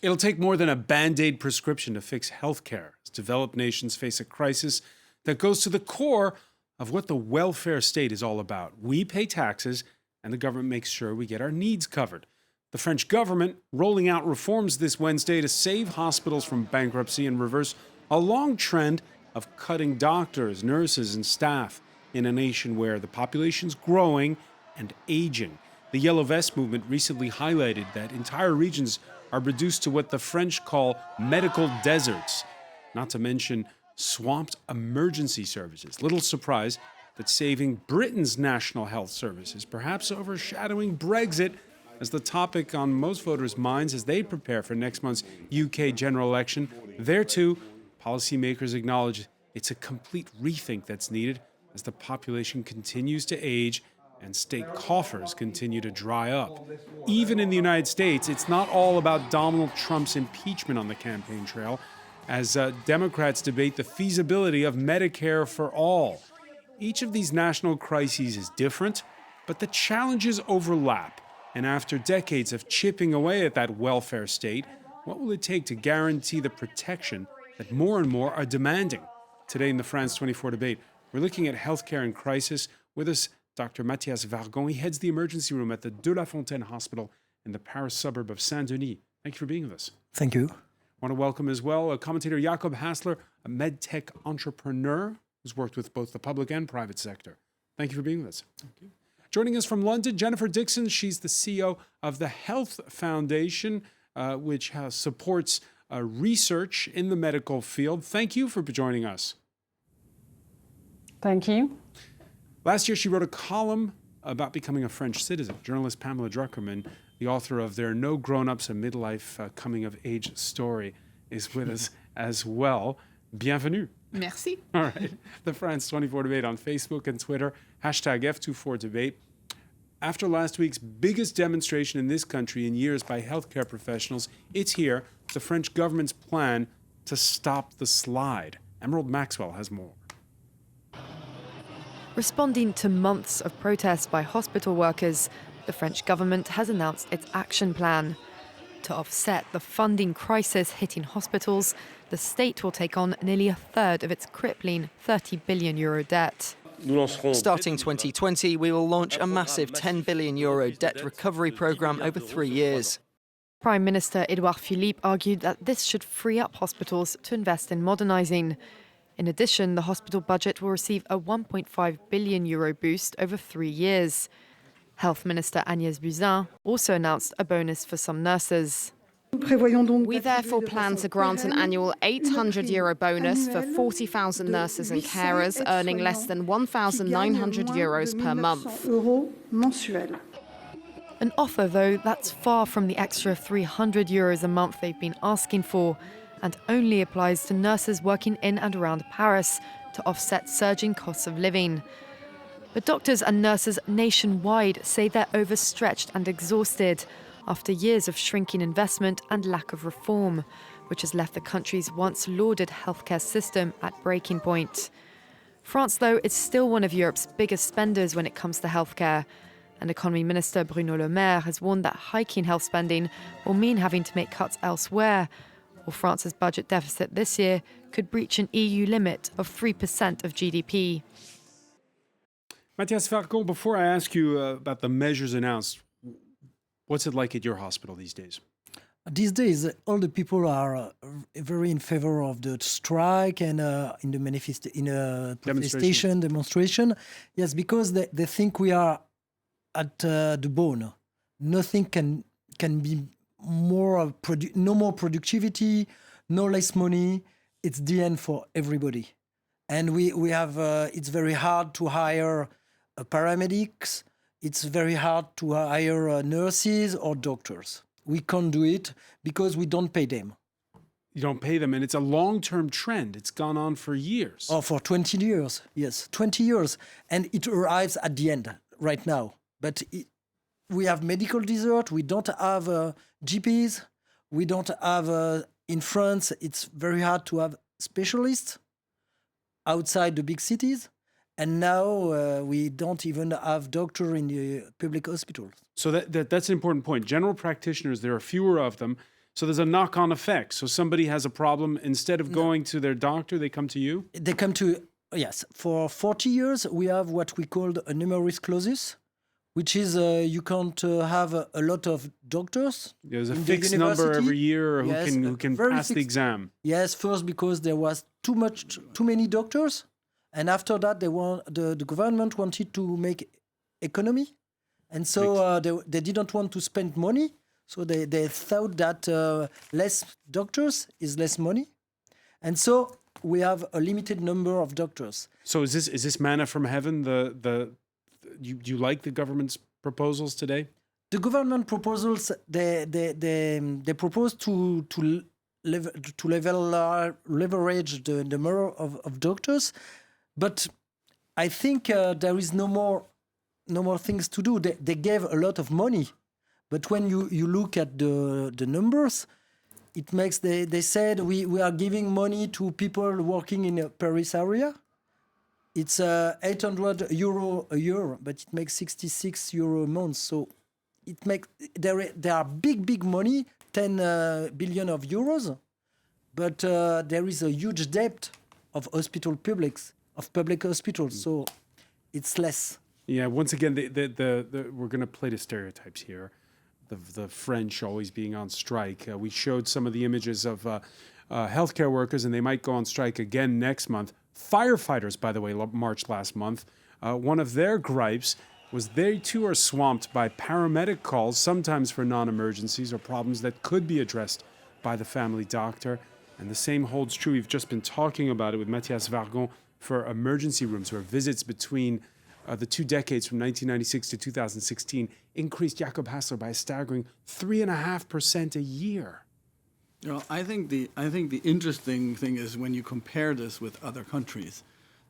It'll take more than a Band-Aid prescription to fix healthcare as developed nations face a crisis that goes to the core of what the welfare state is all about. We pay taxes, and the government makes sure we get our needs covered. The French government rolling out reforms this Wednesday to save hospitals from bankruptcy and reverse a long trend of cutting doctors, nurses, and staff in a nation where the population's growing and aging. The Yellow Vest movement recently highlighted that entire regions are reduced to what the French call medical deserts, not to mention swamped emergency services. Little surprise that saving Britain's national health service is perhaps overshadowing Brexit as the topic on most voters' minds as they prepare for next month's UK general election. There, too, policymakers acknowledge it's a complete rethink that's needed as the population continues to age and state coffers continue to dry up. Even in the United States, it's not all about Donald Trump's impeachment on the campaign trail, as Democrats debate the feasibility of Medicare for all. Each of these national crises is different, but the challenges overlap. And after decades of chipping away at that welfare state, what will it take to guarantee the protection that more and more are demanding? Today in the France 24 debate, we're looking at healthcare in crisis. With us, Dr. Mathias Vargon. He heads the emergency room at the De La Fontaine Hospital in the Paris suburb of Saint-Denis. Thank you for being with us. Thank you. I want to welcome as well commentator Jakob Hassler, a medtech entrepreneur who's worked with both the public and private sector. Thank you for being with us. Thank you. Joining us from London, Jennifer Dixon. She's the CEO of the Health Foundation, which supports research in the medical field. Thank you for joining us. Thank you. Last year, she wrote a column about becoming a French citizen. Journalist Pamela Druckerman, the author of There Are No Grown-Ups, a Midlife Coming-of-Age Story, is with us as well. Bienvenue. Merci. All right. The France 24 debate on Facebook and Twitter, hashtag F24debate. After last week's biggest demonstration in this country in years by healthcare professionals, it's here, the French government's plan to stop the slide. Emerald Maxwell has more. Responding to months of protests by hospital workers, the French government has announced its action plan. To offset the funding crisis hitting hospitals, the state will take on nearly a third of its crippling €30 billion debt. Starting 2020, we will launch a massive €10 billion debt recovery programme over 3 years. Prime Minister Edouard Philippe argued that this should free up hospitals to invest in modernising. In addition, the hospital budget will receive a €1.5 billion boost over 3 years. Health Minister Agnès Buzyn also announced a bonus for some nurses. We therefore plan to grant an annual €800 bonus for 40,000 nurses and carers earning less than €1,900 per month. An offer, though, that's far from the extra €300 a month they've been asking for, and only applies to nurses working in and around Paris to offset surging costs of living. But doctors and nurses nationwide say they're overstretched and exhausted after years of shrinking investment and lack of reform, which has left the country's once lauded healthcare system at breaking point. France, though, is still one of Europe's biggest spenders when it comes to healthcare. And Economy Minister Bruno Le Maire has warned that hiking health spending will mean having to make cuts elsewhere, or France's budget deficit this year could breach an EU limit of 3% of GDP. Mathias Vargon, before I ask you about the measures announced, what's it like at your hospital these days? These days, all the people are very in favor of the strike and in the demonstration. Yes, because they think we are at the bone. Nothing can be more no more productivity, no less money. It's the end for everybody, and we have. It's very hard to hire paramedics. It's very hard to hire nurses or doctors. We can't do it because we don't pay them. You don't pay them, and it's a long-term trend. It's gone on for years. Oh, for 20 years, yes, 20 years, and it arrives at the end right now. But we have medical desert. We don't have GPs. We don't have, in France, it's very hard to have specialists outside the big cities. And now we don't even have doctors in the public hospitals. So that's an important point. General practitioners, there are fewer of them. So there's a knock-on effect. So somebody has a problem, instead of going to their doctor, they come to you? They come to, yes, for 40 years, we have what we call a numerus clausus, which is you can't have a lot of doctors. There's a in the fixed number university. every year Yes, who can very pass the fixed. exam. Yes, first because there was too many doctors, and after that the government wanted to make economy, and so they didn't want to spend money, so they thought that less doctors is less money, and so we have a limited number of doctors. So is this manna from heaven? You like the government's proposals today? The government proposals they propose to leverage the number of doctors, but I think there is no more things to do. They gave a lot of money, but when you look at the numbers, it makes they said we are giving money to people working in a Paris area. It's €800 a year, but it makes €66 a month. So it makes there are big money, 10 billion of euros, but there is a huge debt of public hospitals. So it's less. Yeah. Once again, we're going to play to stereotypes here. The French always being on strike. We showed some of the images of healthcare workers, and they might go on strike again next month. Firefighters, by the way, marched last month. One of their gripes was they too are swamped by paramedic calls, sometimes for non-emergencies or problems that could be addressed by the family doctor. And the same holds true. We've just been talking about it with Mathias Vargon for emergency rooms, where visits between the 2 decades from 1996 to 2016 increased, Jakob Hassler, by a staggering 3.5% a year. You know, I think the interesting thing is when you compare this with other countries,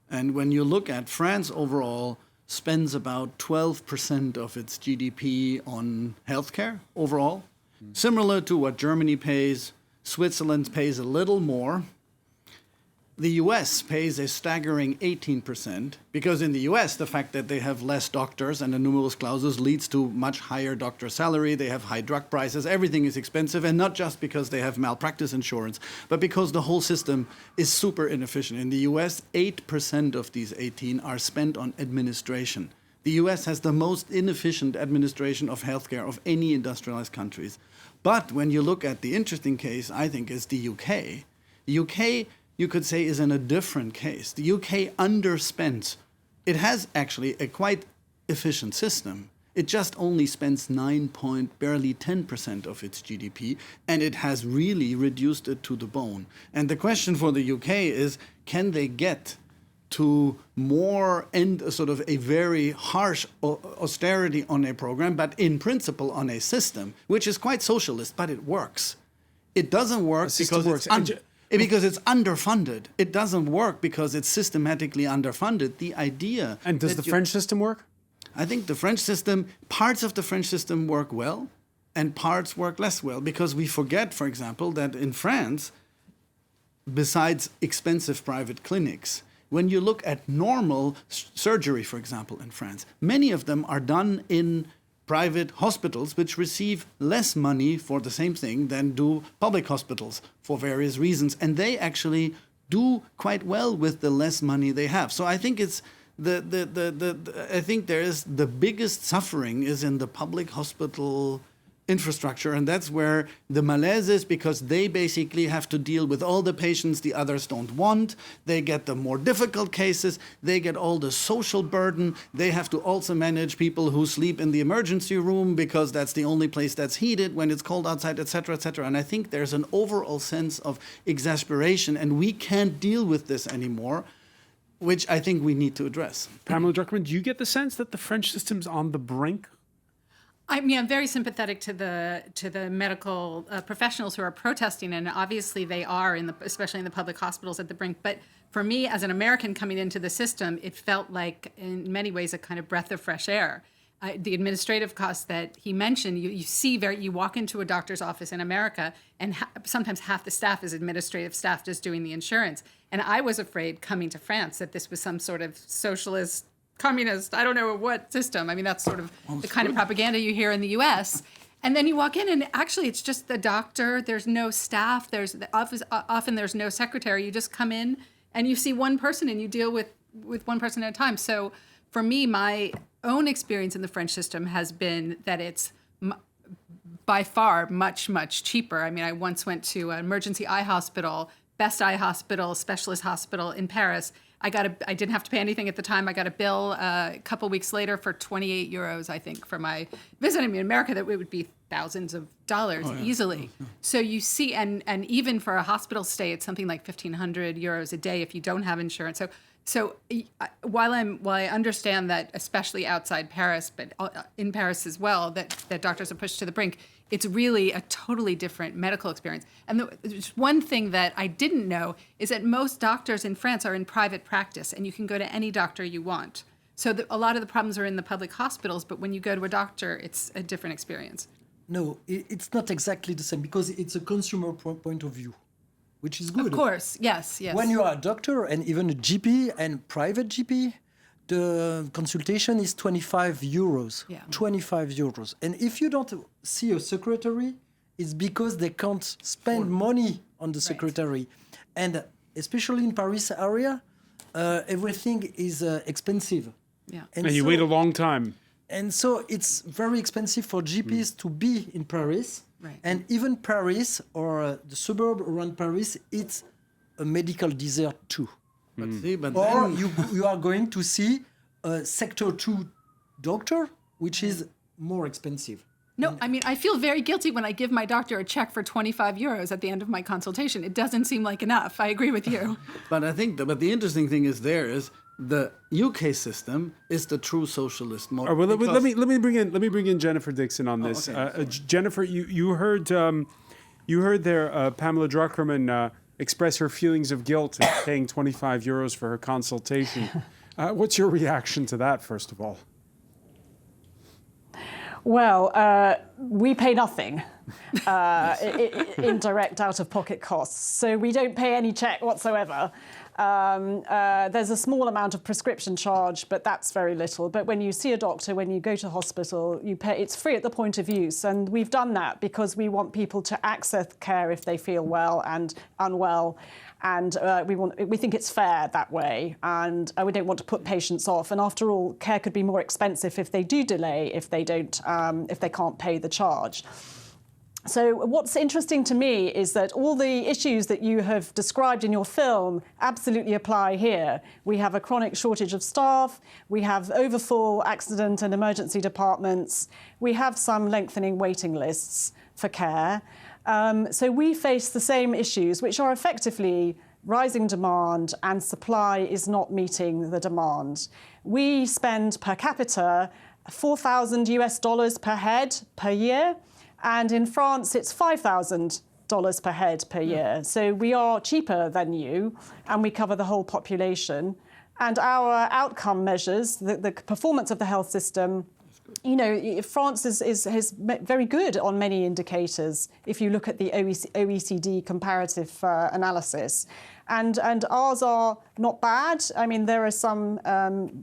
and when you look at France overall spends about 12% of its GDP on healthcare overall, similar to what Germany pays. Switzerland pays a little more. The US pays a staggering 18%, because in the US, the fact that they have less doctors and a numerus clausus leads to much higher doctor salary. They have high drug prices. Everything is expensive, and not just because they have malpractice insurance, but because the whole system is super inefficient. In the US, 8% of these 18 are spent on administration. The US has the most inefficient administration of healthcare of any industrialized countries. But when you look at the interesting case, I think, is the UK. The UK, you could say, is in a different case. The UK underspends. It has actually a quite efficient system. It just only spends barely 10% of its GDP, and it has really reduced it to the bone. And the question for the UK is, can they get to more and sort of a very harsh austerity on a program, but in principle on a system, which is quite socialist, but it works. It doesn't work because it's underfunded. It doesn't work because it's systematically underfunded. The idea... And does the French system work? I think the French system, parts of the French system work well, and parts work less well, because we forget, for example, that in France, besides expensive private clinics, when you look at normal surgery, for example, in France, many of them are done in private hospitals, which receive less money for the same thing than do public hospitals for various reasons. And they actually do quite well with the less money they have. So I think it's I think there is the biggest suffering is in the public hospital infrastructure, and that's where the malaise is, because they basically have to deal with all the patients the others don't want. They get the more difficult cases. They get all the social burden. They have to also manage people who sleep in the emergency room because that's the only place that's heated when it's cold outside, etc., etc. And I think there's an overall sense of exasperation, and we can't deal with this anymore, which I think we need to address. Pamela Druckerman, do you get the sense that the French system's on the brink? I mean, I'm very sympathetic to the medical professionals who are protesting, and obviously they are, especially in the public hospitals, at the brink. But for me, as an American coming into the system, it felt like, in many ways, a kind of breath of fresh air. The administrative costs that he mentioned, you walk into a doctor's office in America, and sometimes half the staff is administrative staff just doing the insurance. And I was afraid coming to France that this was some sort of socialist, communist, I don't know what system. I mean, that's sort of the kind of propaganda you hear in the US. And then you walk in, and actually, it's just the doctor. There's no staff. Often there's no secretary. You just come in, and you see one person, and you deal with one person at a time. So for me, my own experience in the French system has been that it's by far much, much cheaper. I mean, I once went to an emergency eye hospital, best eye hospital, specialist hospital in Paris. I didn't have to pay anything at the time. I got a bill a couple weeks later for 28 euros, I think, for my visit. I mean, in America, that it would be thousands of dollars easily. So you see, and even for a hospital stay, it's something like 1,500 euros a day if you don't have insurance. So while I understand that, especially outside Paris, but in Paris as well, that doctors are pushed to the brink, it's really a totally different medical experience. And there's one thing that I didn't know is that most doctors in France are in private practice, and you can go to any doctor you want. So a lot of the problems are in the public hospitals, but when you go to a doctor, it's a different experience. No, it's not exactly the same, because it's a consumer point of view, which is good. Of course, yes. When you are a doctor and even a GP and private GP, the consultation is 25 euros. Yeah. 25 euros. And if you don't see a secretary, it's because they can't spend money on the secretary. And especially in Paris area, everything is expensive. Yeah. And you wait a long time. And so it's very expensive for GPs to be in Paris. Right. And even Paris or the suburb around Paris, it's a medical desert too. But Or then you are going to see a sector 2 doctor, which is more expensive. No, I mean, I feel very guilty when I give my doctor a check for 25 euros at the end of my consultation. It doesn't seem like enough. I agree with you. But I think, but the interesting thing is the UK system is the true socialist model. Well, let me bring in Jennifer Dixon on this. Okay. Jennifer, you heard there Pamela Druckerman express her feelings of guilt at paying 25 euros for her consultation. What's your reaction to that, first of all? Well, we pay nothing in direct out-of-pocket costs, so we don't pay any check whatsoever. There's a small amount of prescription charge, but that's very little. But when you see a doctor, when you go to hospital, you pay. It's free at the point of use, and we've done that because we want people to access care if they feel well and unwell. And we think it's fair that way, and we don't want to put patients off. And after all, care could be more expensive if they do delay, if they can't pay the charge. So what's interesting to me is that all the issues that you have described in your film absolutely apply here. We have a chronic shortage of staff, we have overfull accident and emergency departments, we have some lengthening waiting lists for care. So we face the same issues, which are effectively rising demand and supply is not meeting the demand. We spend per capita $4,000 US per head per year. And in France, it's $5,000 per head per year. So we are cheaper than you, and we cover the whole population. And our outcome measures, the performance of the health system, you know, France is very good on many indicators if you look at the OECD comparative analysis. And ours are not bad. I mean, there are some,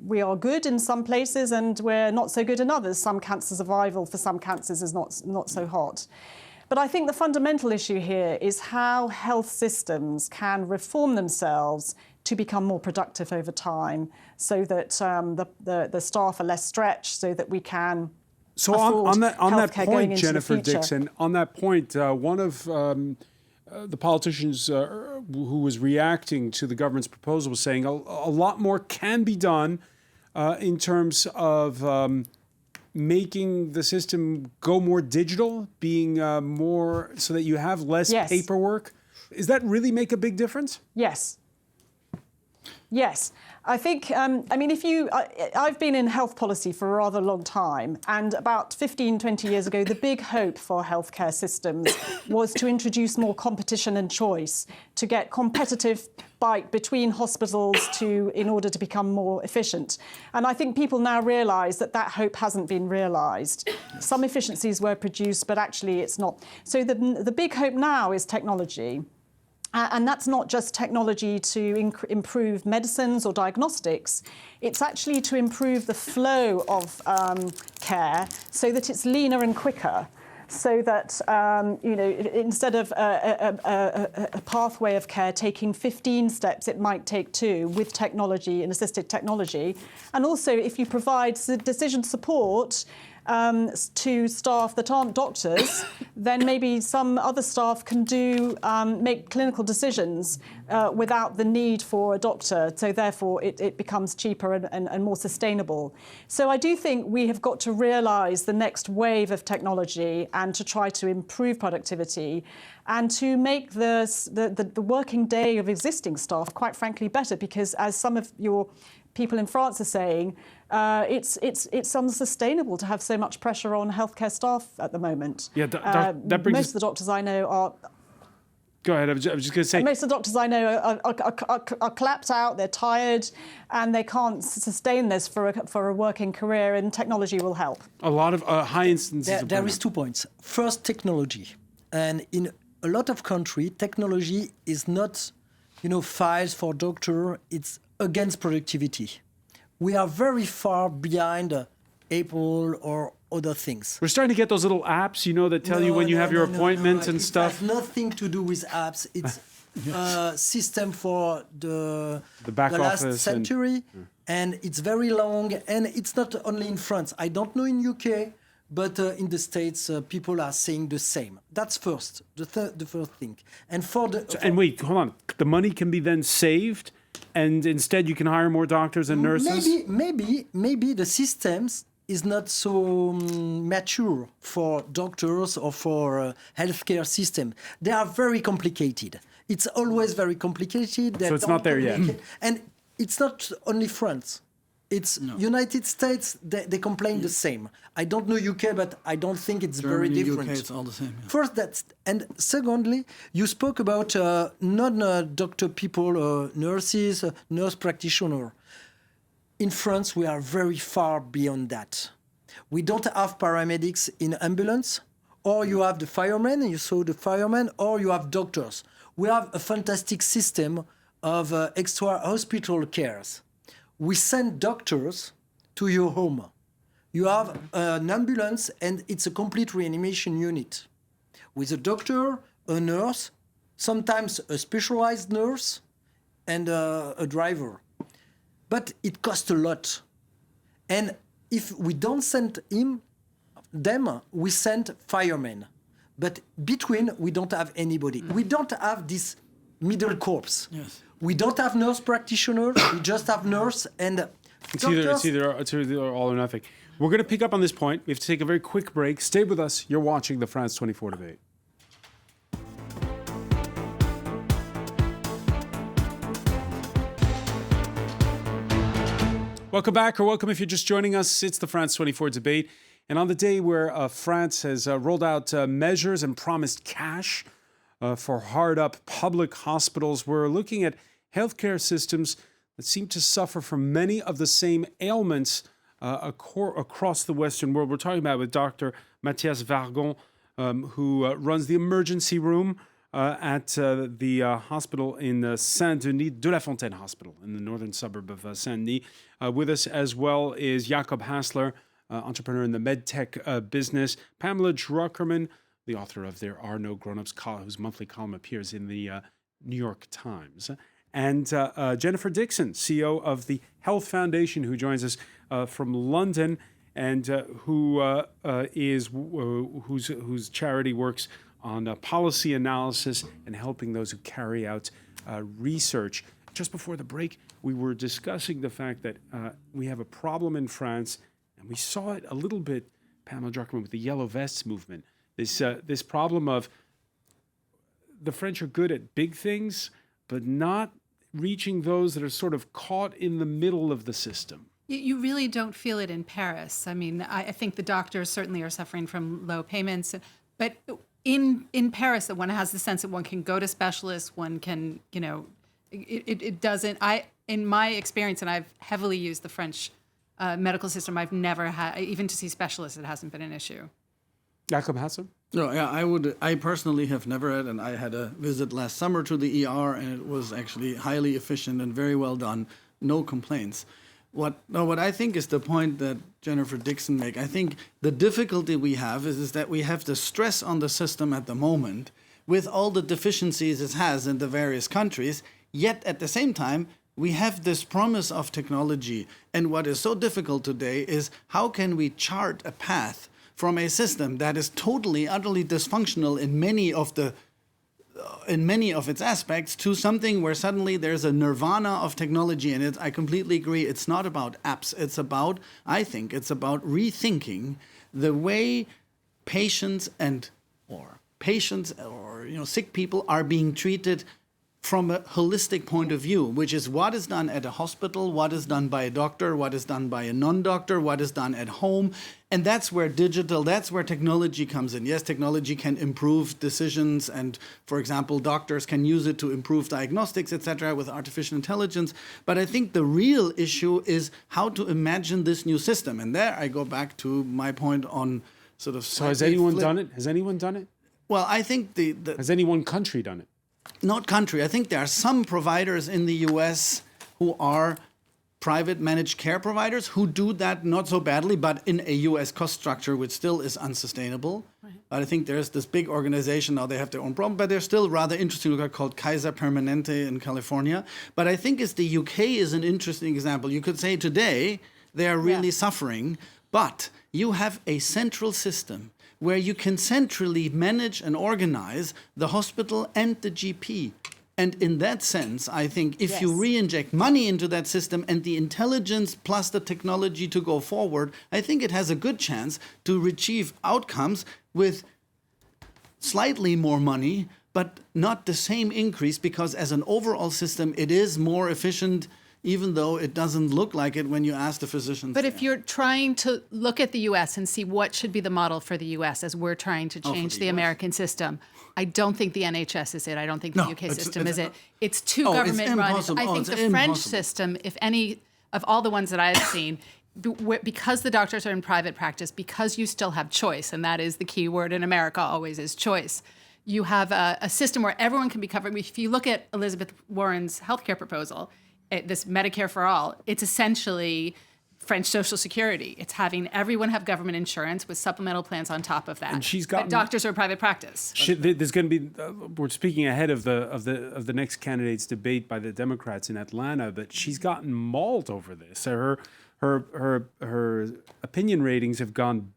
we are good in some places and we're not so good in others. Some cancer survival for some cancers is not so hot. But I think the fundamental issue here is how health systems can reform themselves to become more productive over time so that the staff are less stretched, so that we can on that point, Jennifer Dixon, Dixon, on that point, one of the politicians who was reacting to the government's proposal was saying a lot more can be done in terms of making the system go more digital, being more so that you have less paperwork. Does that really make a big difference? Yes. Yes. I think, I mean, I've been in health policy for a rather long time, and about 15, 20 years ago, the big hope for healthcare systems was to introduce more competition and choice, to get competitive bite between hospitals in order to become more efficient. And I think people now realise that hope hasn't been realised. Some efficiencies were produced, but actually it's not. So the big hope now is technology. And that's not just technology to improve medicines or diagnostics. It's actually to improve the flow of care so that it's leaner and quicker. so that, instead of a pathway of care taking 15 steps, it might take 2 with technology and assisted technology. And also, if you provide decision support to staff that aren't doctors, then maybe some other staff can make clinical decisions without the need for a doctor. So therefore, it becomes cheaper and more sustainable. So I do think we have got to realise the next wave of technology and to try to improve productivity and to make the working day of existing staff, quite frankly, better. Because as some of your people in France are saying, it's unsustainable to have so much pressure on healthcare staff at the moment. Yeah, that brings most of the doctors I know are. Go ahead. I was just going to say. Most of the doctors I know are clapped out. They're tired, and they can't sustain this for a working career. And technology will help. A lot of high instances. There is 2 points. First, technology, and in a lot of countries, technology is not, files for doctor. It's against productivity. We are very far behind Apple or other things. We're starting to get those little apps, that tell you when you have your appointment and stuff. It has nothing to do with apps. It's a system for the back last office century, and it's very long. And it's not only in France. I don't know in UK, but in the States, people are saying the same. That's first, the first thing. And and wait, hold on. The money can be then saved, and instead you can hire more doctors and nurses? Maybe the systems is not so mature for doctors or for healthcare system. They are very complicated. It's always very complicated. So it's not there yet. And it's not only France. It's United States, they complain the same. I don't know UK, but I don't think it's Germany, very different. UK, it's all the same. Yeah. First, and secondly, you spoke about non-doctor people, nurses, nurse practitioner. In France, we are very far beyond that. We don't have paramedics in ambulance, or you have the firemen, and you saw the firemen, or you have doctors. We have a fantastic system of extra hospital cares. We send doctors to your home. You have an ambulance, and it's a complete reanimation unit with a doctor, a nurse, sometimes a specialized nurse, and a driver. But it costs a lot. And if we don't send them, we send firemen. But between, we don't have anybody. We don't have this middle corps. Yes. We don't have nurse practitioners. We just have nurse and it's either all or nothing. We're going to pick up on this point. We have to take a very quick break. Stay with us. You're watching the France 24 debate. Welcome back, or welcome if you're just joining us. It's the France 24 debate. And on the day where France has rolled out measures and promised cash for hard-up public hospitals, we're looking at healthcare systems that seem to suffer from many of the same ailments across the Western world. We're talking about with Dr. Mathias Vargon, who runs the emergency room at the hospital in Saint-Denis, de la Fontaine Hospital, in the northern suburb of Saint-Denis. With us as well is Jakob Hassler, entrepreneur in the medtech business, Pamela Druckerman, the author of There Are No Grown-Ups, whose monthly column appears in the New York Times, and Jennifer Dixon, CEO of the Health Foundation, who joins us from London, and whose charity works on policy analysis and helping those who carry out research. Just before the break, we were discussing the fact that we have a problem in France, and we saw it a little bit, Pamela Druckerman, with the Yellow Vests movement. This problem of the French are good at big things, but not reaching those that are sort of caught in the middle of the system. You really don't feel it in Paris. I mean, I think the doctors certainly are suffering from low payments, but in Paris, that one has the sense that one can go to specialists, one can, it doesn't. In my experience, and I've heavily used the French medical system, I've never had, even to see specialists, it hasn't been an issue. Jakob Hassler? No, yeah, I personally have never had, and I had a visit last summer to the ER, and it was actually highly efficient and very well done. No complaints. What I think is the point that Jennifer Dixon make. I think the difficulty we have is that we have the stress on the system at the moment with all the deficiencies it has in the various countries, yet at the same time, we have this promise of technology. And what is so difficult today is how can we chart a path from a system that is totally, utterly dysfunctional in many of its aspects to something where suddenly there's a nirvana of technology in it. I completely agree. It's not about apps. It's about, I think, it's about rethinking the way patients or sick people are being treated from a holistic point of view, which is what is done at a hospital, what is done by a doctor, what is done by a non-doctor, what is done at home. And that's where that's where technology comes in. Yes, technology can improve decisions and, for example, doctors can use it to improve diagnostics, etc., with artificial intelligence. But I think the real issue is how to imagine this new system. And there I go back to my point on sort of... So has anyone done it? Has anyone done it? Well, I think Has any one country done it? Not country. I think there are some providers in the US who are private managed care providers who do that not so badly, but in a US cost structure, which still is unsustainable. Right. But I think there's this big organization, now they have their own problem, but they're still rather interesting, called Kaiser Permanente in California. But I think the UK is an interesting example. You could say today they are really suffering, but you have a central system where you can centrally manage and organize the hospital and the GP. And in that sense, I think if you re-inject money into that system and the intelligence plus the technology to go forward, I think it has a good chance to achieve outcomes with slightly more money, but not the same increase, because as an overall system, it is more efficient, even though it doesn't look like it when you ask the physicians. But if you're trying to look at the U.S. and see what should be the model for the U.S. as we're trying to change the American system, I don't think the NHS is it. I don't think the UK system is it. It's too government-run. I think the French system, if any of all the ones that I've seen, because the doctors are in private practice, because you still have choice, and that is the key word in America always is choice, you have a system where everyone can be covered. If you look at Elizabeth Warren's healthcare proposal, this Medicare for all, it's essentially French Social Security. It's having everyone have government insurance with supplemental plans on top of that. And she's got doctors are private practice. There's going to be. We're speaking ahead of the next candidates debate by the Democrats in Atlanta, but she's gotten mauled over this. Her opinion ratings have gone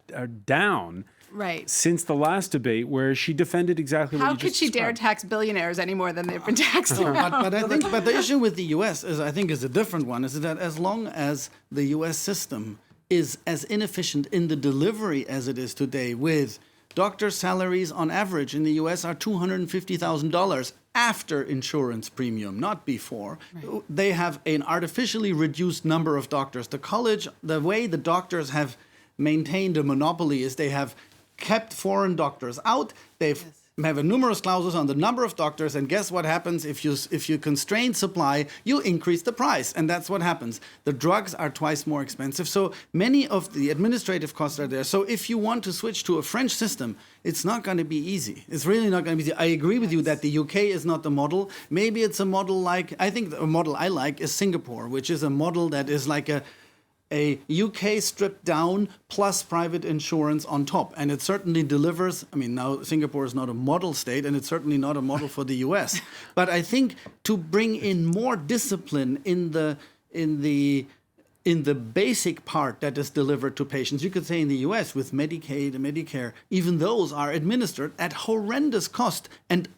down. Right. Since the last debate, where she defended exactly what you just How could she dare tax billionaires any more than they've been taxed? But the issue with the U.S. is a different one. Is that as long as the U.S. system is as inefficient in the delivery as it is today, with doctor salaries on average in the U.S. are $250,000 after insurance premium, not before. Right. They have an artificially reduced number of doctors. The way the doctors have maintained a monopoly is they have kept foreign doctors out. They've have a numerous clauses on the number of doctors, and guess what happens if you constrain supply, you increase the price, and that's what happens. The drugs are twice more expensive, so many of the administrative costs are there. So if you want to switch to a French system, it's not going to be easy. It's really not going to be easy. I agree with you that the UK is not the model. Maybe it's a model like, I think a model I like is Singapore, which is a model that is like a UK stripped down plus private insurance on top. And it certainly delivers. I mean, now Singapore is not a model state, and it's certainly not a model for the US. But I think to bring in more discipline in the basic part that is delivered to patients, you could say in the US with Medicaid and Medicare, even those are administered at horrendous cost and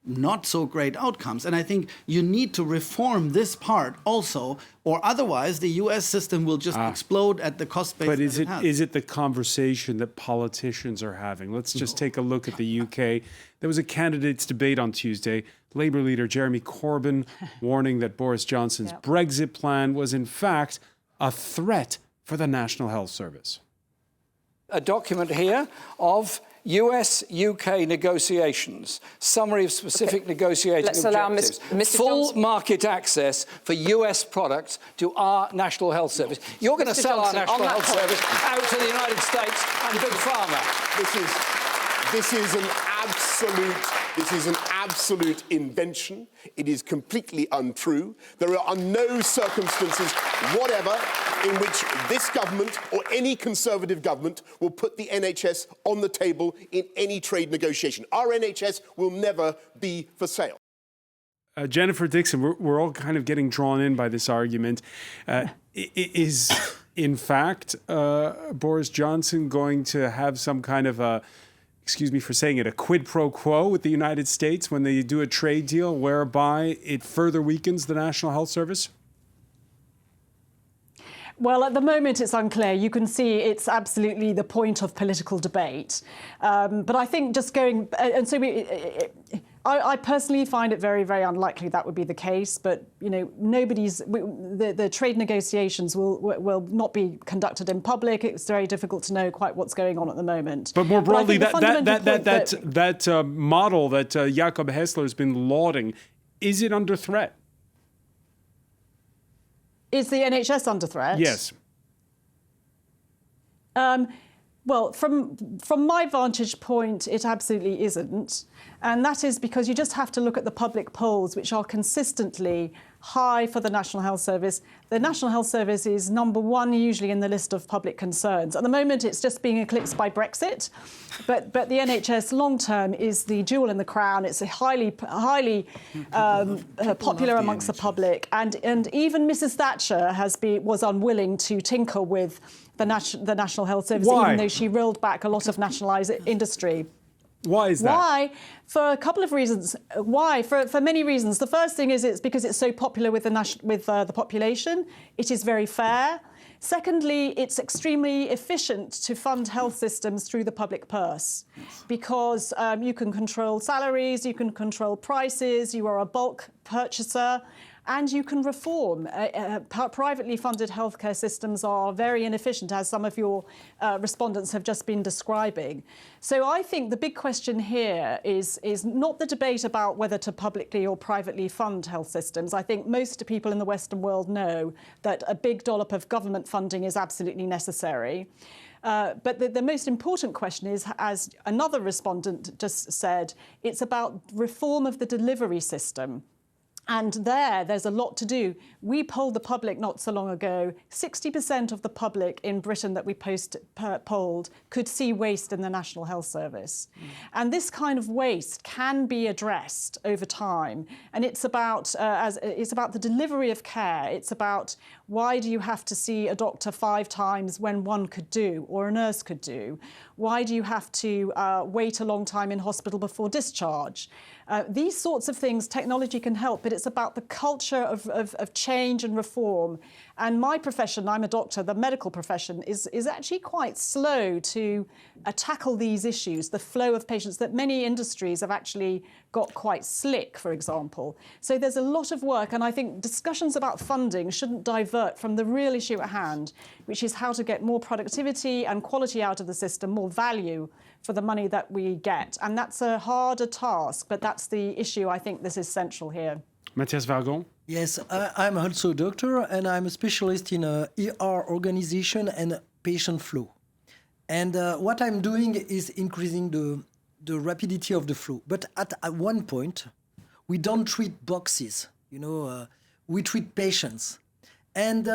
not so great outcomes. And I think you need to reform this part also, or otherwise the US system will just explode at the cost base. But is it the conversation that politicians are having? Let's just take a look at the UK. There was a candidates debate on Tuesday. Labour leader Jeremy Corbyn warning that Boris Johnson's Brexit plan was in fact a threat for the National Health Service. A document here of US-UK negotiations, summary of specific negotiating objectives, full market access for US products to our National Health Service. You're going to sell our National Health Service out to the United States and Big Pharma. This is an absolute invention. It is completely untrue. There are no circumstances whatever in which this government or any Conservative government will put the NHS on the table in any trade negotiation. Our NHS will never be for sale. Jennifer Dixon, we're all kind of getting drawn in by this argument. Is, in fact, Boris Johnson going to have some kind of a, excuse me for saying it, a quid pro quo with the United States when they do a trade deal whereby it further weakens the National Health Service? Well, at the moment, it's unclear. You can see it's absolutely the point of political debate. But I think just going... and so I personally find it very, very unlikely that would be the case. But, you know, the trade negotiations will not be conducted in public. It's very difficult to know quite what's going on at the moment. But more broadly, that model that Jakob Hessler has been lauding, is it under threat? Is the NHS under threat? Yes. Well, from my vantage point, it absolutely isn't. And that is because you just have to look at the public polls, which are consistently high for the National Health Service. The National Health Service is number one usually in the list of public concerns. At the moment, it's just being eclipsed by Brexit. But the NHS long-term is the jewel in the crown. It's a highly popular amongst the public. And even Mrs. Thatcher was unwilling to tinker with the National Health Service, even though she rolled back a lot of nationalised industry. Why is that? Why? For a couple of reasons. Why? For many reasons. The first thing is it's because it's so popular with the population. It is very fair. Secondly, it's extremely efficient to fund health systems through the public purse because you can control salaries, you can control prices, you are a bulk purchaser, and you can reform. Privately funded healthcare systems are very inefficient, as some of your respondents have just been describing. So I think the big question here is not the debate about whether to publicly or privately fund health systems. I think most people in the Western world know that a big dollop of government funding is absolutely necessary. But the most important question is, as another respondent just said, it's about reform of the delivery system. And there's a lot to do. We polled the public not so long ago. 60% of the public in Britain that we polled could see waste in the National Health Service. And this kind of waste can be addressed over time. And it's about the delivery of care. It's about why do you have to see a doctor 5 times when one could do, or a nurse could do? Why do you have to wait a long time in hospital before discharge? These sorts of things, technology can help, but it's about the culture of change and reform. And my profession, I'm a doctor, the medical profession, is actually quite slow to tackle these issues, the flow of patients, that many industries have actually got quite slick, for example. So there's a lot of work, and I think discussions about funding shouldn't divert from the real issue at hand, which is how to get more productivity and quality out of the system, more value for the money that we get. And that's a harder task, but that's the issue I think this is central here. Matthias Vargon? Yes, I'm also a doctor, and I'm a specialist in ER organization and patient flow. And what I'm doing is increasing the rapidity of the flow. But at one point, we don't treat boxes, we treat patients. And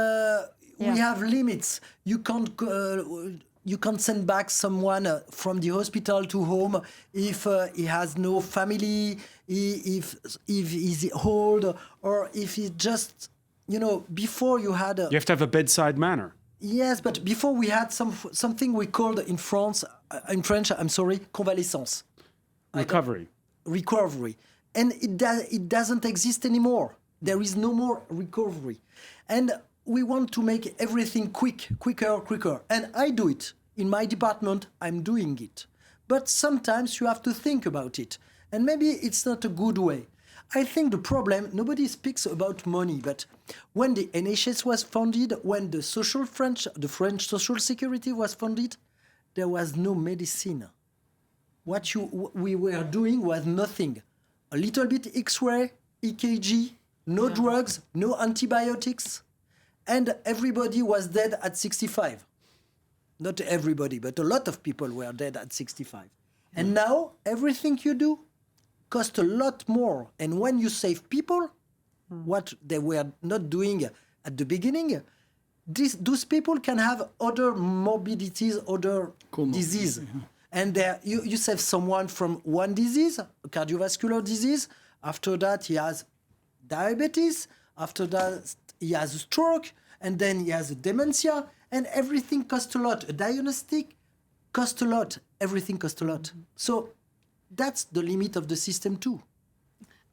we have limits. You can't send back someone from the hospital to home if he has no family, if he's old, or if he just, before you had... You have to have a bedside manner. Yes, but before we had something we called in French, convalescence. Recovery. And it doesn't exist anymore. There is no more recovery. And we want to make everything quicker. And I do it. In my department, I'm doing it. But sometimes you have to think about it. And maybe it's not a good way. I think the problem, nobody speaks about money, but when the NHS was founded, when the French Social Security was founded, there was no medicine. What we were doing was nothing. A little bit X-ray, EKG, no drugs, no antibiotics, and everybody was dead at 65. Not everybody, but a lot of people were dead at 65. And now, everything you do costs a lot more. And when you save people, what they were not doing at the beginning, those people can have other morbidities, other disease. And you save someone from one disease, cardiovascular disease. After that, he has diabetes. After that, he has a stroke. And then he has a dementia. And everything costs a lot. A diagnostic costs a lot. Everything costs a lot. So that's the limit of the system too.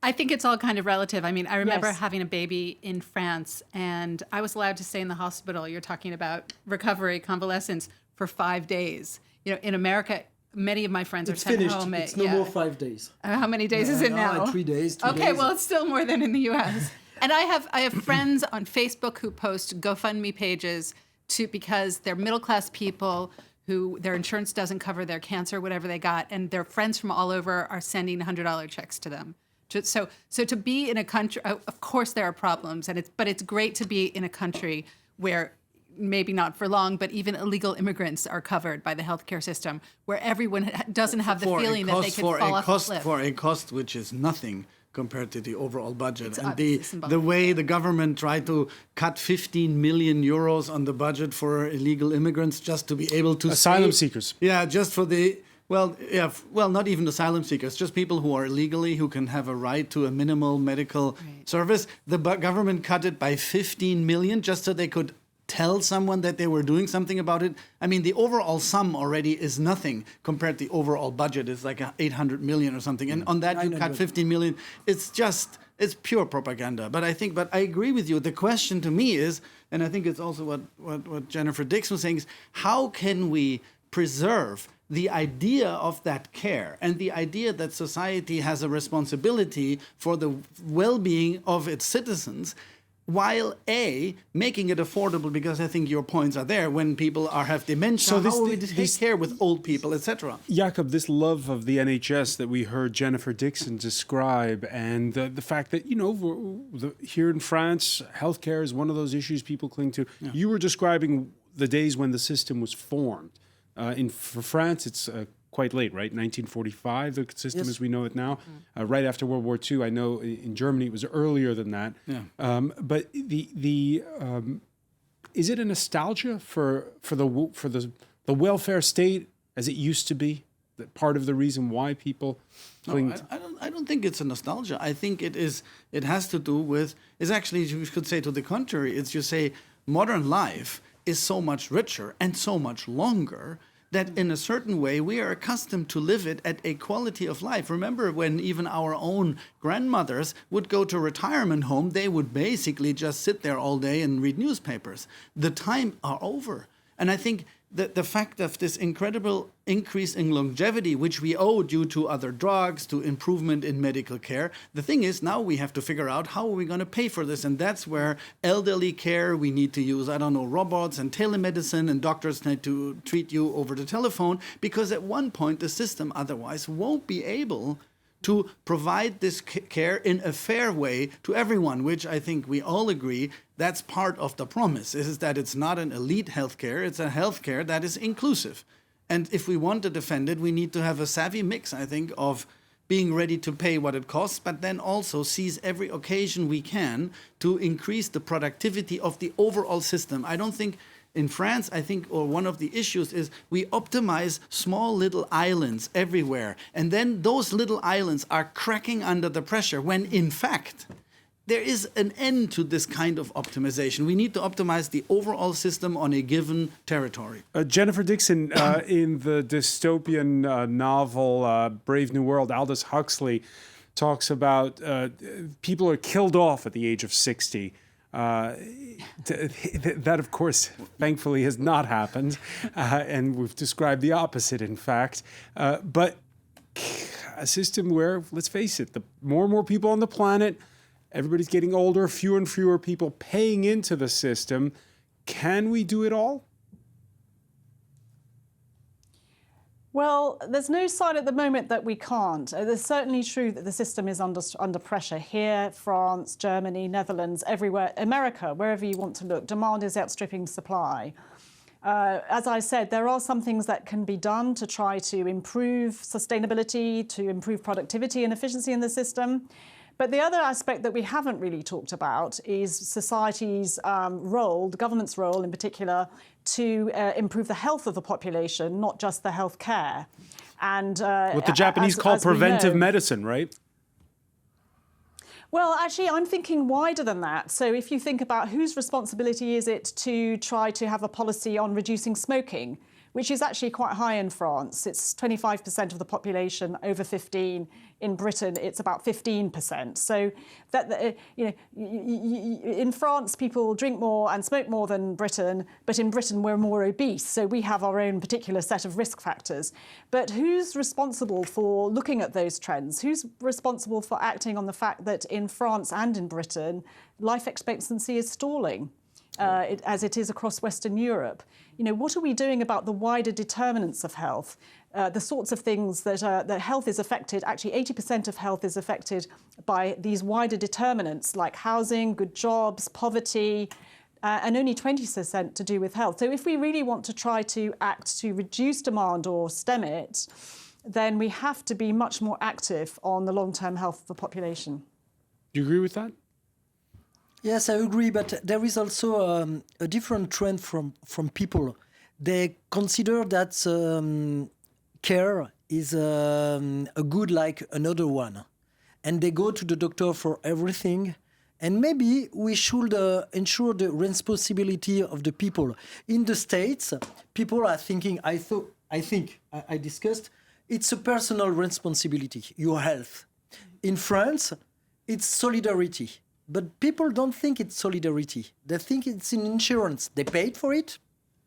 I think it's all kind of relative. I mean, I remember having a baby in France, and I was allowed to stay in the hospital. You're talking about recovery, convalescence, for 5 days. You know, in America, many of my friends are sent home. It's no more 5 days. How many days is it now? 3 days. 2 Okay, days. well, it's still more than in the U.S. And I have friends on Facebook who post GoFundMe pages because they're middle-class people who their insurance doesn't cover their cancer, whatever they got, and their friends from all over are sending $100 checks to them. So to be in a country, of course there are problems, but it's great to be in a country where maybe not for long, but even illegal immigrants are covered by the healthcare system, where everyone doesn't have the feeling that they can fall off a cliff. For a cost which is nothing compared to the overall budget. And the way the government tried to cut 15 million euros on the budget for illegal immigrants just to be able to asylum seekers. Yeah, just for the not even asylum seekers, just people who are illegally, who can have a right to a minimal medical service. The government cut it by 15 million just so they could tell someone that they were doing something about it. I mean, the overall sum already is nothing compared to the overall budget. It's like 800 million or something. And on that, you cut 15 million. It's pure propaganda. But I agree with you. The question to me is, and I think it's also what Jennifer Dixon was saying, is how can we preserve the idea of that care and the idea that society has a responsibility for the well-being of its citizens, while making it affordable, because I think your points are there, when people have dementia, so how we take care with old people, etc. Jakob, this love of the NHS that we heard Jennifer Dixon describe, and the fact that, here in France, healthcare is one of those issues people cling to. Yeah. You were describing the days when the system was formed. For France, it's quite late, right? 1945, the system as we know it now. Right after World War II, I know in Germany it was earlier than that. Yeah. But is it a nostalgia for the welfare state as it used to be? That part of the reason why people cling. I don't think it's a nostalgia. I think it has to do with. It's actually, you could say to the contrary. It's you say modern life is so much richer and so much longer that in a certain way we are accustomed to live it at a quality of life. Remember when even our own grandmothers would go to a retirement home, they would basically just sit there all day and read newspapers. The time are over. And I think that the fact of this incredible increase in longevity, which we owe due to other drugs, to improvement in medical care, the thing is now we have to figure out how are we going to pay for this. And that's where elderly care, we need to use, robots and telemedicine, and doctors need to treat you over the telephone, because at one point the system otherwise won't be able to provide this care in a fair way to everyone, which I think we all agree that's part of the promise, is that it's not an elite healthcare, it's a healthcare that is inclusive. And if we want to defend it, we need to have a savvy mix, I think, of being ready to pay what it costs, but then also seize every occasion we can to increase the productivity of the overall system. I don't think in France, one of the issues is we optimize small little islands everywhere. And then those little islands are cracking under the pressure when, in fact, there is an end to this kind of optimization. We need to optimize the overall system on a given territory. Jennifer Dixon, in the dystopian novel Brave New World, Aldous Huxley talks about people are killed off at the age of 60. That, of course, thankfully has not happened, and we've described the opposite, in fact. But a system where, let's face it, the more and more people on the planet, everybody's getting older, fewer and fewer people paying into the system. Can we do it all? Well, there's no sign at the moment that we can't. It's certainly true that the system is under pressure here, France, Germany, Netherlands, everywhere, America, wherever you want to look. Demand is outstripping supply. As I said, there are some things that can be done to try to improve sustainability, to improve productivity and efficiency in the system. But the other aspect that we haven't really talked about is society's role, the government's role in particular, to improve the health of the population, not just the health care. And what the Japanese call preventive medicine, right? Well, actually, I'm thinking wider than that. So if you think about whose responsibility is it to try to have a policy on reducing smoking, which is actually quite high in France. It's 25% of the population over 15. In Britain, it's about 15%. So that in France, people drink more and smoke more than Britain, but in Britain, we're more obese. So we have our own particular set of risk factors. But who's responsible for looking at those trends? Who's responsible for acting on the fact that in France and in Britain, life expectancy is stalling? As it is across Western Europe. What are we doing about the wider determinants of health? The sorts of things that health is affected, actually 80% of health is affected by these wider determinants like housing, good jobs, poverty, and only 20% to do with health. So if we really want to try to act to reduce demand or stem it, then we have to be much more active on the long-term health of the population. Do you agree with that? Yes, I agree, but there is also a different trend from people. They consider that care is a good like another one, and they go to the doctor for everything. And maybe we should ensure the responsibility of the people. In the States, people are thinking, I discussed, it's a personal responsibility, your health. In France, it's solidarity. But people don't think it's solidarity. They think it's an insurance. They paid for it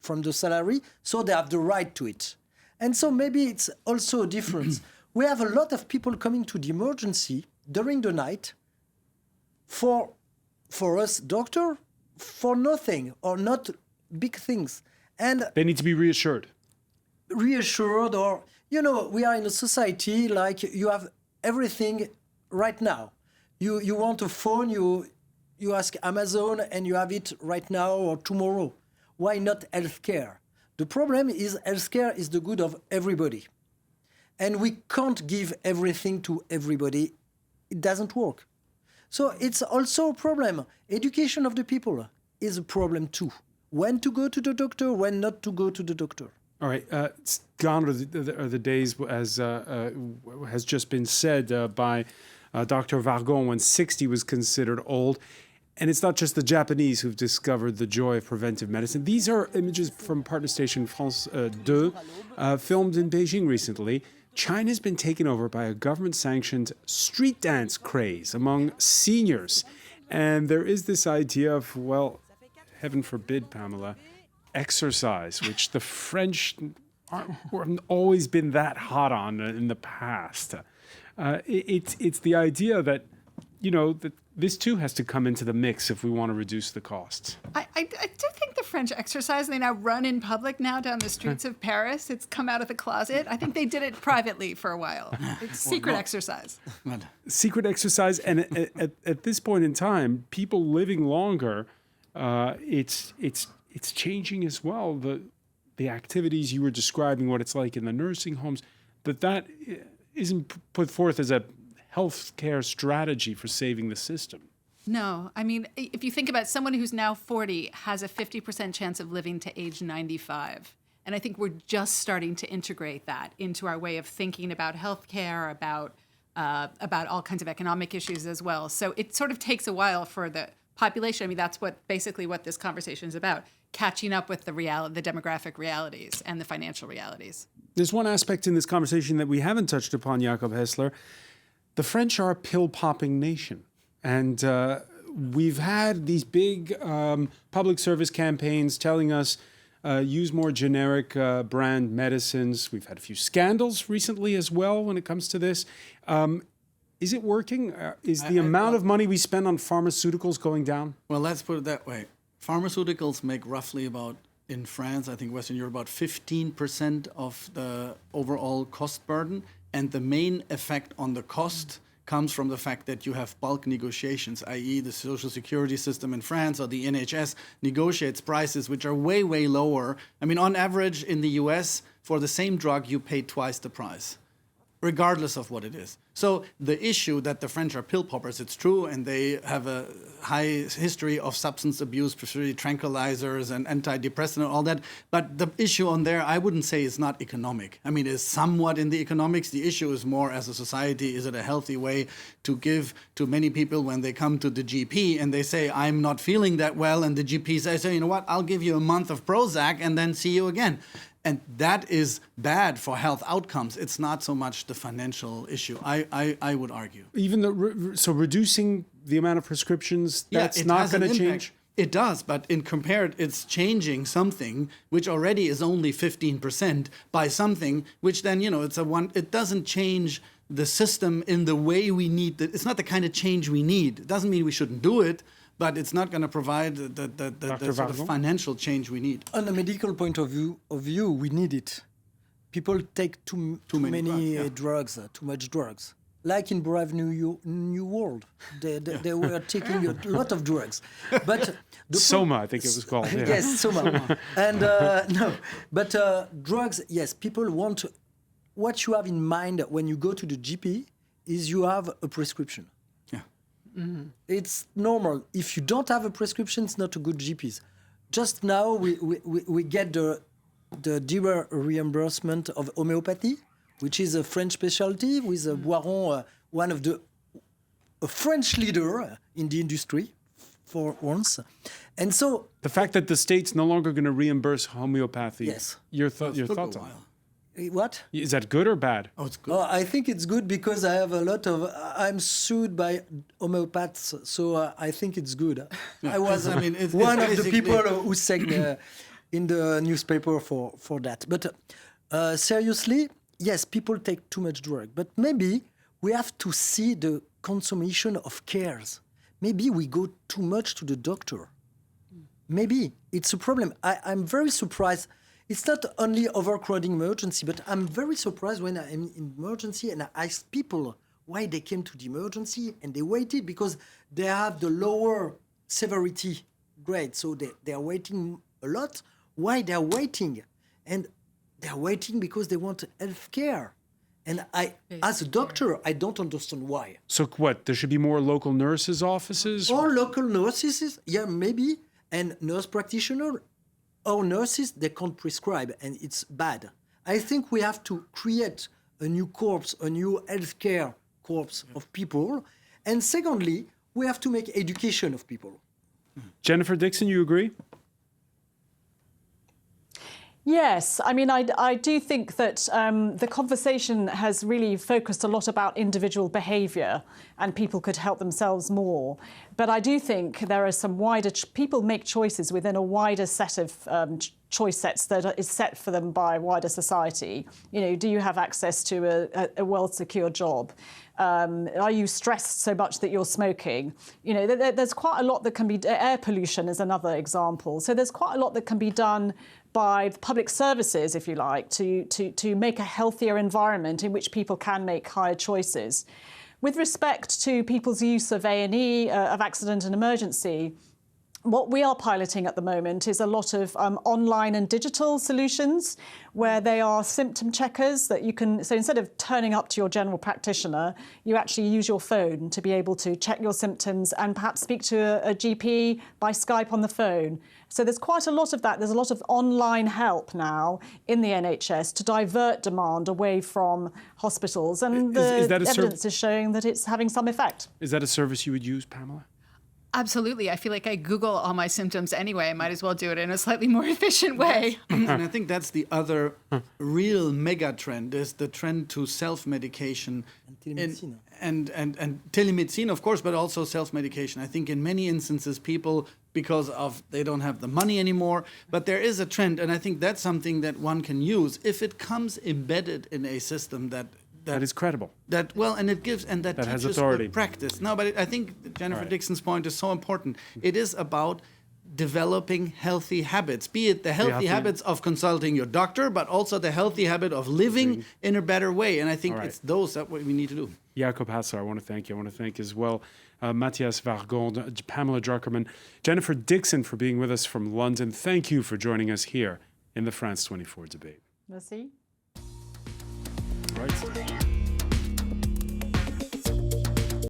from the salary, so they have the right to it. And so maybe it's also a difference. We have a lot of people coming to the emergency during the night for us, doctor, for nothing or not big things. And they need to be reassured. Reassured, or, we are in a society like you have everything right now. You want a phone, you ask Amazon and you have it right now or tomorrow. Why not healthcare? The problem is healthcare is the good of everybody. And we can't give everything to everybody. It doesn't work. So it's also a problem. Education of the people is a problem too. When to go to the doctor, when not to go to the doctor. All right. Gone are the days, as has just been said by Dr. Vargon, when 60 was considered old. And it's not just the Japanese who've discovered the joy of preventive medicine. These are images from partner station France 2, filmed in Beijing recently. China's been taken over by a government-sanctioned street dance craze among seniors. And there is this idea of, well, heaven forbid, Pamela, exercise, which the French haven't always been that hot on in the past. It's the idea that, that this too has to come into the mix if we want to reduce the costs. I do think the French exercise, they now run in public now down the streets of Paris. It's come out of the closet. I think they did it privately for a while. It's secret exercise. Secret exercise. And at this point in time, people living longer, it's changing as well. The activities you were describing, what it's like in the nursing homes, that isn't put forth as a healthcare strategy for saving the system. No, I mean, if you think about someone who's now 40 has a 50% chance of living to age 95. And I think we're just starting to integrate that into our way of thinking about healthcare, about all kinds of economic issues as well. So it sort of takes a while for the population. I mean, that's basically what this conversation is about, catching up with the demographic realities and the financial realities. There's one aspect in this conversation that we haven't touched upon, Jakob Hessler. The French are a pill-popping nation. And we've had these big public service campaigns telling us use more generic brand medicines. We've had a few scandals recently as well when it comes to this. Is it working? Is the amount of money we spend on pharmaceuticals going down? Well, let's put it that way. Pharmaceuticals make roughly about, in France, I think Western Europe, about 15% of the overall cost burden. And the main effect on the cost comes from the fact that you have bulk negotiations, i.e. the social security system in France or the NHS negotiates prices which are way, way lower. I mean, on average in the US, for the same drug, you pay twice the price. regardless of what it is. So the issue that the French are pill poppers, it's true, and they have a high history of substance abuse, particularly tranquilizers and antidepressant and all that. But the issue on there, I wouldn't say is not economic. I mean, it's somewhat in the economics. The issue is more as a society, is it a healthy way to give to many people when they come to the GP and they say, I'm not feeling that well, and the GP says, you know what, I'll give you a month of Prozac and then see you again. And that is bad for health outcomes. It's not so much the financial issue, I would argue. Even so reducing the amount of prescriptions, that's not going to change? It does, but in compared, it's changing something which already is only 15% by something which then, it doesn't change the system in the way we need it. It's not the kind of change we need. It doesn't mean we shouldn't do it, but it's not going to provide the sort of financial change we need. On a medical point of view, we need it. People take too many drugs, too much drugs. Like in Brave New World, they were taking a lot of drugs. But Soma, I think it was called. Yeah. Yes, Soma. And drugs, yes, people want. What you have in mind when you go to the GP is you have a prescription. Mm-hmm. It's normal. If you don't have a prescription, it's not a good GPs. Just now, we get the dearer reimbursement of homeopathy, which is a French specialty with Boiron, one of a French leader in the industry for once. And so the fact that the state's no longer going to reimburse homeopathy. Yes. Your thoughts on it? What? Is that good or bad? Oh, it's good. Oh, I think it's good because I have I'm sued by homeopaths, so I think it's good. I was one of the people who sang in the newspaper for that. But seriously, yes, people take too much drug. But maybe we have to see the consummation of cares. Maybe we go too much to the doctor. Maybe it's a problem. I'm very surprised. It's not only overcrowding emergency, but I'm very surprised when I'm in emergency and I ask people why they came to the emergency and they waited because they have the lower severity grade. So they are waiting a lot. Why they are waiting? And they are waiting because they want health care. And as a doctor, I don't understand why. So what? There should be more local nurses' offices? Or local nurses, yeah, maybe. And nurse practitioner. Or nurses, they can't prescribe, and it's bad. I think we have to create a new corps, a new healthcare corps of people. And secondly, we have to make education of people. Jennifer Dixon, you agree? Yes, I mean, I do think that the conversation has really focused a lot about individual behaviour and people could help themselves more. But I do think there are some wider... people make choices within a wider set of choice sets that is set for them by wider society. Do you have access to a well-secured job? Are you stressed so much that you're smoking? There's quite a lot that can be... Air pollution is another example. So there's quite a lot that can be done by public services, if you like, to make a healthier environment in which people can make higher choices. With respect to people's use of A&E, of accident and emergency, what we are piloting at the moment is a lot of online and digital solutions where they are symptom checkers that you can... So instead of turning up to your general practitioner, you actually use your phone to be able to check your symptoms and perhaps speak to a GP by Skype on the phone. So there's quite a lot of that. There's a lot of online help now in the NHS to divert demand away from hospitals. And the evidence is showing that it's having some effect. Is that a service you would use, Pamela? Absolutely. I feel like I Google all my symptoms anyway. I might as well do it in a slightly more efficient way. And I think that's the other real mega trend, is the trend to self-medication. And telemedicine, of course, but also self-medication. I think in many instances people, because of they don't have the money anymore, but there is a trend, and I think that's something that one can use if it comes embedded in a system that is credible. That teaches has authority. good practice. No, but I think Jennifer Dixon's point is so important. It is about developing healthy habits, be it the healthy habits of consulting your doctor, but also the healthy habit of living in a better way. And I think it's those that what we need to do. Jacob Hassler, I want to thank you. I want to thank as well Matthias Vargon, Pamela Druckerman, Jennifer Dixon for being with us from London. Thank you for joining us here in the France 24 debate. Merci. Right.